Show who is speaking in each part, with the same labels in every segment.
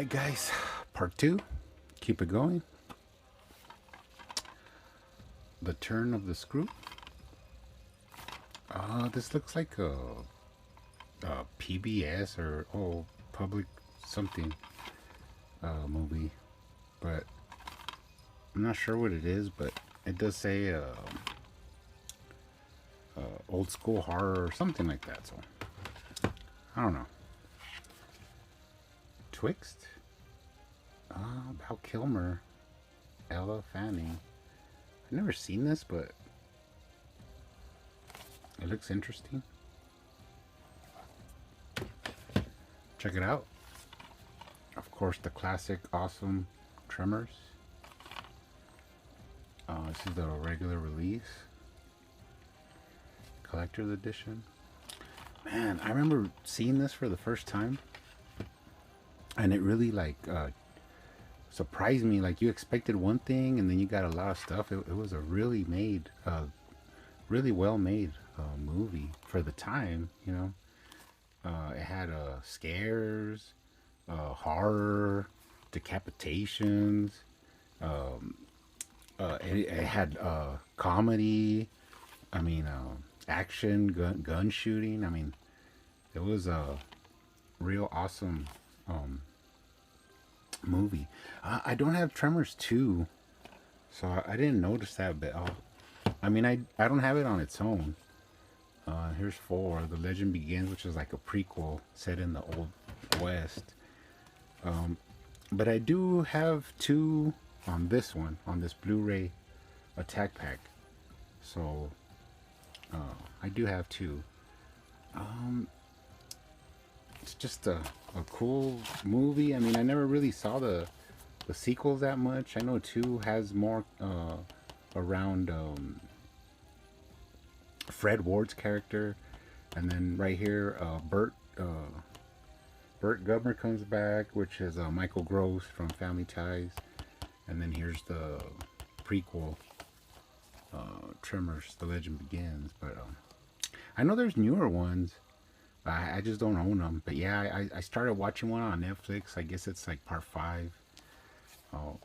Speaker 1: Alright guys, part 2. Keep it going. The turn of the screw. This looks like a PBS or public something movie, but I'm not sure what it is. But it does say old school horror or something like that. So I don't know. Twixt. Val Kilmer, Ella Fanning. I've never seen this, but it looks interesting. Check it out. Of course, the classic, awesome Tremors. This is the regular release, collector's edition. Man, I remember seeing this for the first time, and it really surprised me. Like, you expected one thing, and then you got a lot of stuff. It was a really really well made movie for the time. You know, it had scares, horror, decapitations. It had comedy. I mean, action, gun shooting. I mean, it was a real awesome movie. I don't have Tremors 2, so I didn't notice that bit. I mean, I don't have it on its own. Here's 4, The Legend Begins, which is like a prequel set in the Old West. But I do have 2 on this one, on this Blu-ray attack pack. So I do have 2. It's just a cool movie. I mean, I never really saw the sequels that much. I know 2 has more around Fred Ward's character, and then right here Burt Gubner comes back, which is Michael Gross from Family Ties, and then here's the prequel, Tremors: The Legend Begins. But I know there's newer ones. I just don't own them. But yeah, I started watching one on Netflix. I guess it's like part 5. I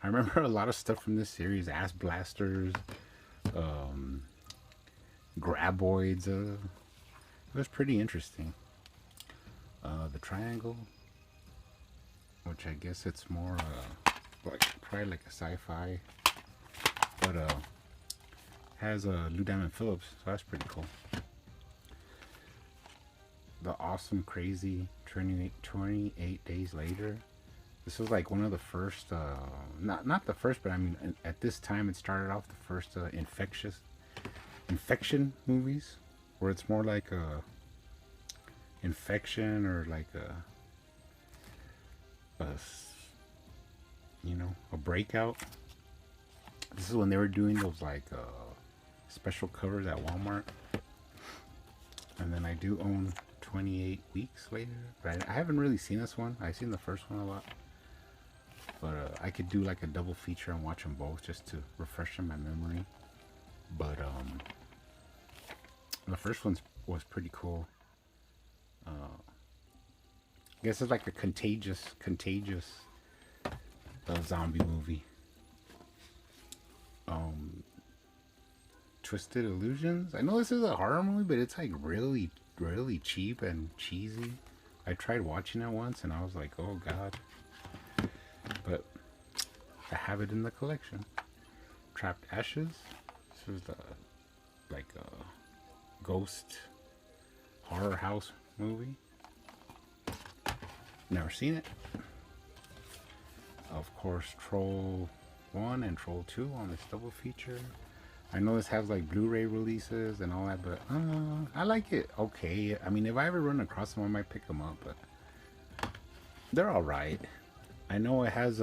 Speaker 1: remember a lot of stuff from this series. Ass blasters, graboids. It was pretty interesting. The Triangle, which I guess it's more probably like a sci-fi, but has Lou Diamond Phillips, so that's pretty cool. The Awesome Crazy 28 Days Later. This was like one of the first, not the first, but I mean, at this time it started off the first infection movies, where it's more like a infection, or like a breakout. This is when they were doing those like special covers at Walmart. And then I do own 28 Weeks Later, but I haven't really seen this one. I've seen the first one a lot, but I could do like a double feature and watch them both just to refresh my memory. But the first one was pretty cool. I guess it's like a contagious zombie movie. Twisted Illusions. I know this is a horror movie, but it's like really cheap and cheesy. I tried watching it once and I was like, oh god. But I have it in the collection. Trapped Ashes. This is the like a ghost horror house movie. Never seen it. Of course, Troll 1 and Troll 2 on this double feature. I know this has like Blu-ray releases and all that, but I like it. Okay, I mean, if I ever run across them, I might pick them up, but they're all right. I know it has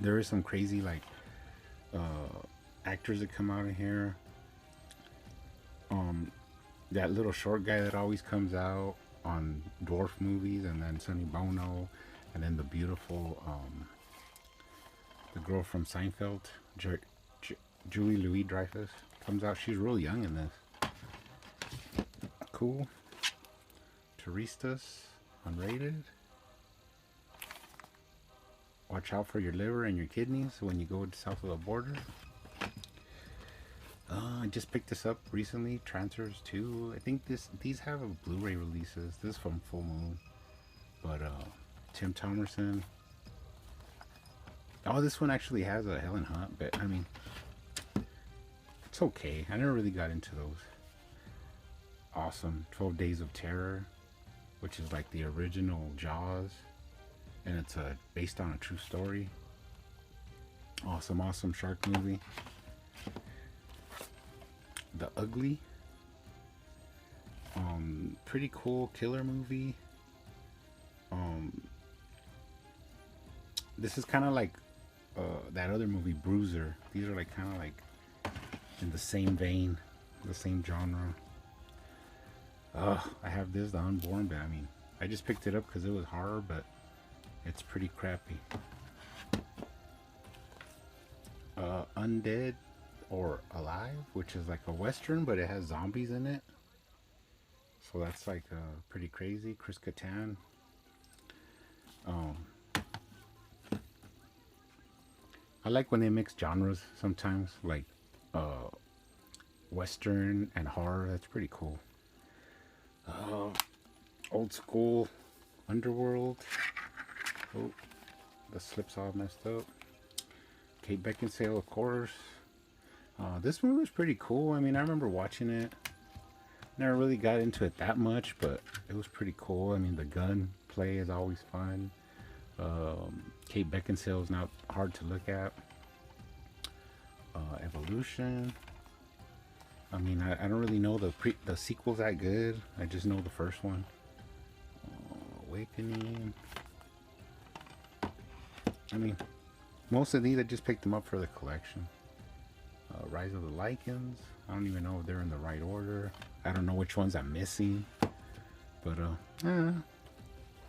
Speaker 1: there is some crazy like actors that come out of here. That little short guy that always comes out on dwarf movies, and then Sonny Bono, and then the beautiful the girl from Seinfeld, Julie Louis-Dreyfus comes out. She's real young in this. Cool. Turistas. Unrated. Watch out for your liver and your kidneys when you go south of the border. I just picked this up recently. Transfers 2. I think these have a Blu-ray releases. This is from Full Moon. But Tim Thomerson. Oh, this one actually has a Helen Hunt, but I mean, it's okay. I never really got into those. Awesome. 12 Days of Terror, which is like the original Jaws, and it's based on a true story. Awesome, awesome shark movie. The Ugly. Pretty cool killer movie. This is kind of like that other movie, Bruiser. These are like kind of like in the same vein, the same genre. I have this, The Unborn, but I mean, I just picked it up because it was horror, but it's pretty crappy. Undead or Alive, which is like a western, but it has zombies in it. So that's like pretty crazy. Chris Kattan. I like when they mix genres sometimes, like western and horror. That's pretty cool. Old school Underworld. Oh, the slip's all messed up. Kate Beckinsale, of course. This movie was pretty cool. I mean, I remember watching it. Never really got into it that much, but it was pretty cool. I mean, the gun play is always fun. Kate Beckinsale is not hard to look at. Evolution. I mean, I don't really know the sequel's that good. I just know the first one. Awakening. I mean, most of these I just picked them up for the collection. Rise of the Lycans. I don't even know if they're in the right order. I don't know which ones I'm missing. But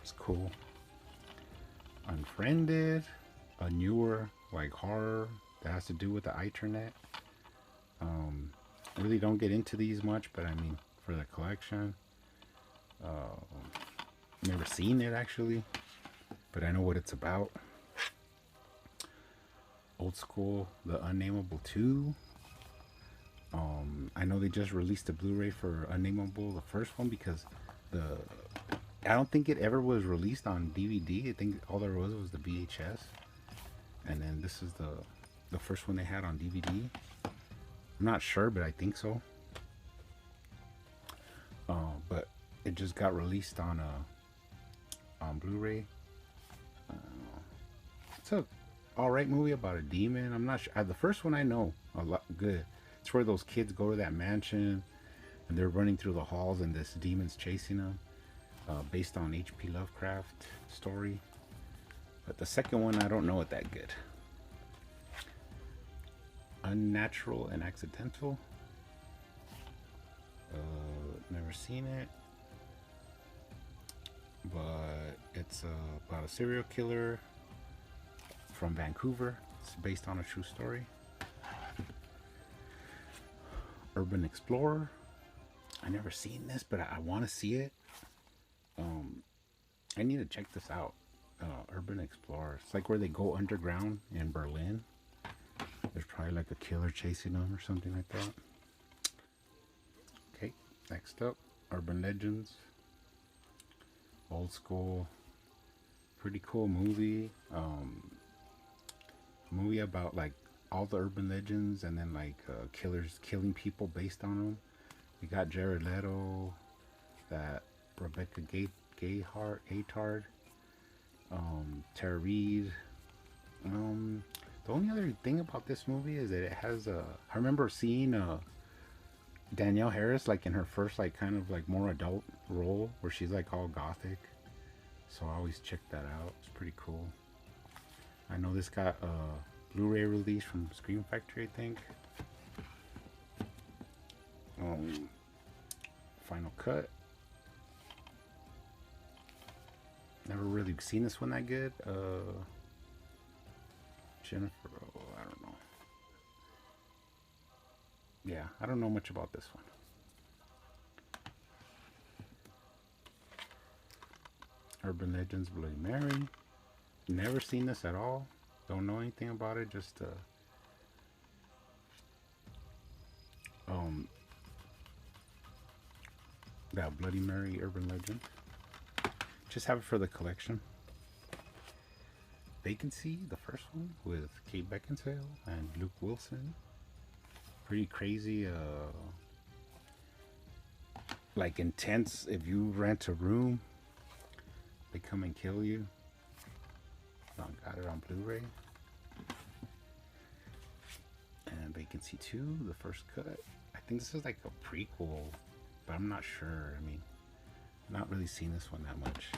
Speaker 1: it's cool. Unfriended. A newer like horror that has to do with the internet. Really don't get into these much, but I mean, for the collection. Never seen it actually, but I know what it's about. Old school, The Unnameable 2. I know they just released a Blu-ray for Unnameable, the first one, because I don't think it ever was released on DVD. I think all there was the VHS, and then this is the first one they had on DVD. I'm not sure, but I think so. But it just got released on Blu-ray. It's a alright movie about a demon. I'm not sure. The first one I know a lot good. It's where those kids go to that mansion and they're running through the halls and this demon's chasing them. Based on H.P. Lovecraft story. But the second one, I don't know it that good. Unnatural and Accidental. Never seen it. But it's about a serial killer from Vancouver. It's based on a true story. Urban Explorer. I never seen this, but I want to see it. I need to check this out. Urban Explorer. It's like where they go underground in Berlin. There's probably like a killer chasing them or something like that. Okay, next up, Urban Legends. Old school. Pretty cool movie. Movie about like all the urban legends and then like killers killing people based on them. We got Jared Leto, that Rebecca Gayhart, Tara Reid. The only other thing about this movie is that it has I remember seeing Danielle Harris like in her first like kind of like more adult role where she's like all gothic. So I always check that out. It's pretty cool. I know this got a Blu-ray release from Scream Factory, I think. Final Cut. Never really seen this one that good. Jennifer, I don't know. Yeah, I don't know much about this one. Urban Legends Bloody Mary. Never seen this at all. Don't know anything about it. Just that Bloody Mary Urban Legend. Just have it for the collection. Vacancy, the first one with Kate Beckinsale and Luke Wilson. Pretty crazy, like intense. If you rent a room, they come and kill you. Got it on Blu-ray. And Vacancy 2, the first cut. I think this is like a prequel, but I'm not sure. I mean, not really seen this one that much.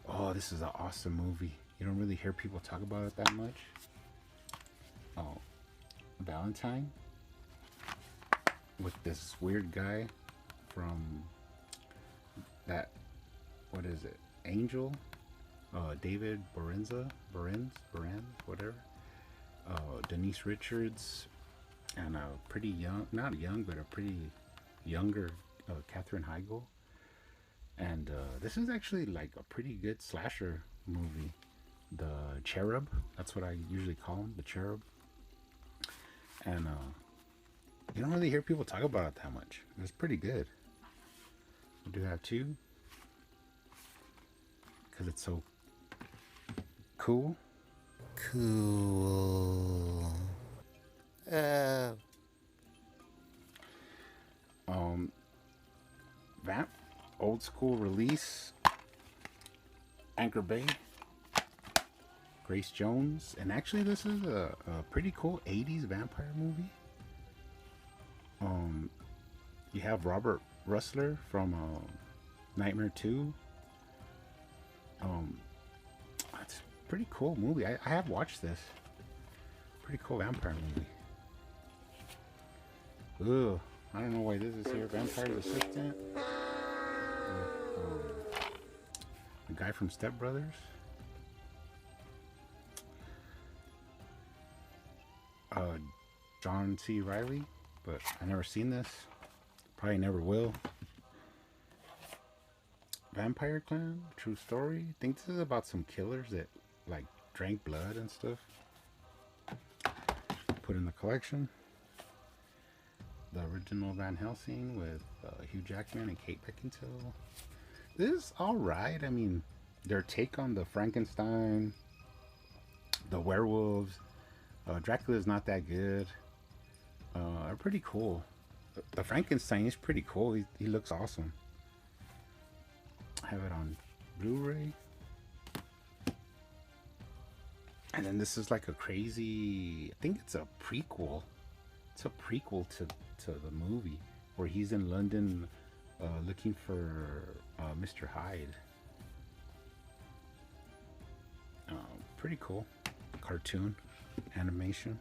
Speaker 1: Oh, this is an awesome movie. You don't really hear people talk about it that much. Oh, Valentine, with this weird guy from that, what is it, Angel, David Berens, whatever, Denise Richards, and a pretty young, not young, but a pretty younger Katherine Heigl. And this is actually like a pretty good slasher movie. The Cherub, that's what I usually call him, the Cherub. And you don't really hear people talk about it that much. It's pretty good. We do have 2, because it's so cool. Cool. Vamp, old school release. Anchor Bay, Grace Jones. And actually this is a pretty cool 80s vampire movie. You have Robert Russler from Nightmare 2. It's a pretty cool movie. I have watched this. Pretty cool vampire movie. Ugh, I don't know why this is here. Vampire's Assistant. The guy from Step Brothers. John C. Reilly, but I never seen this. Probably never will. Vampire Clan, true story. I think this is about some killers that like drank blood and stuff. Put in the collection. The original Van Helsing with Hugh Jackman and Kate Beckinsale. This is alright. I mean, their take on the Frankenstein, the werewolves, Dracula's not that good. Are pretty cool. The Frankenstein is pretty cool. He looks awesome. I have it on Blu-ray. And then this is like a crazy, I think it's a prequel. It's a prequel to the movie where he's in London looking for Mr. Hyde. Pretty cool. Cartoon animation.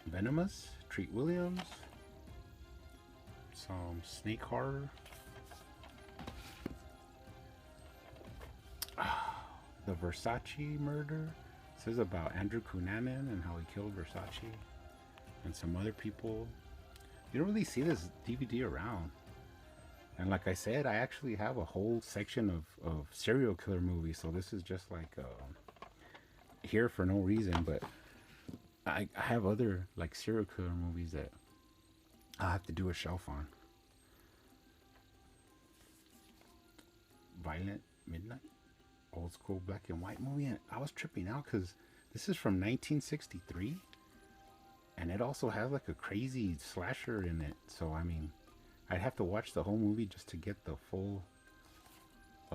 Speaker 1: Venomous, Treat Williams. Some snake horror. The Versace murder. It says about Andrew Cunanan and how he killed Versace and some other people. You don't really see this DVD around. And like I said, I actually have a whole section of serial killer movies. So this is just like here for no reason. But I have other like serial killer movies that I have to do a shelf on. Violent Midnight. Old school black and white movie. And I was tripping out because this is from 1963. And it also has like a crazy slasher in it. So, I mean, I'd have to watch the whole movie just to get the full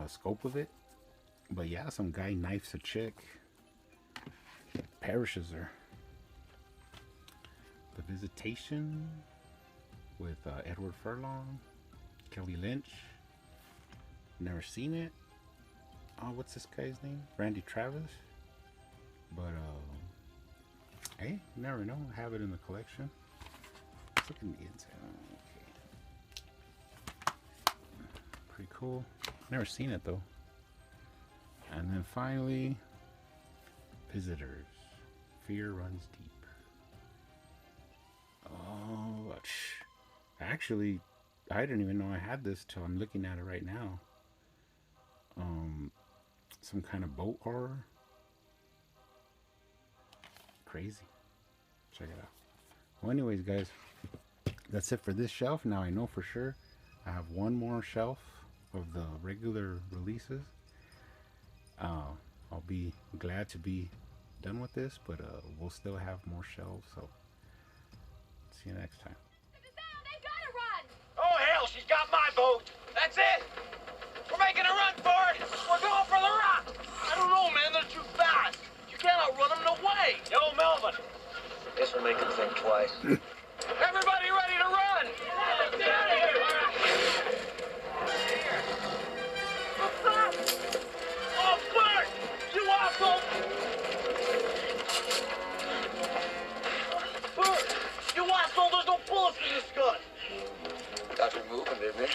Speaker 1: scope of it. But yeah, some guy knifes a chick. Perishes her. The Visitation with Edward Furlong. Kelly Lynch. Never seen it. Oh, what's this guy's name? Randy Travis. But, hey, you never know. I have it in the collection. Let's look in the inside. Okay. Pretty cool. Never seen it, though. And then finally, Visitors. Fear Runs Deep. Oh, actually, I didn't even know I had this till I'm looking at it right now. Some kind of boat horror. Crazy. Check it out. Well, anyways, guys, that's it for this shelf. Now I know for sure I have one more shelf of the regular releases. I'll be glad to be done with this, but we'll still have more shelves. So see you next time.
Speaker 2: They gotta run!
Speaker 3: Oh, hell, she's got my boat. That's it. We're making a run for it. We're going for the rock.
Speaker 4: I don't know, man. They're too fast. You cannot run them, no way.
Speaker 3: Yo, Melvin.
Speaker 5: This will make him think twice.
Speaker 3: Everybody ready to run? Let's get out of here.
Speaker 4: Oh, Bert! You asshole! Bert! You asshole! There's no bullets in this gun!
Speaker 5: Got her moving, didn't he?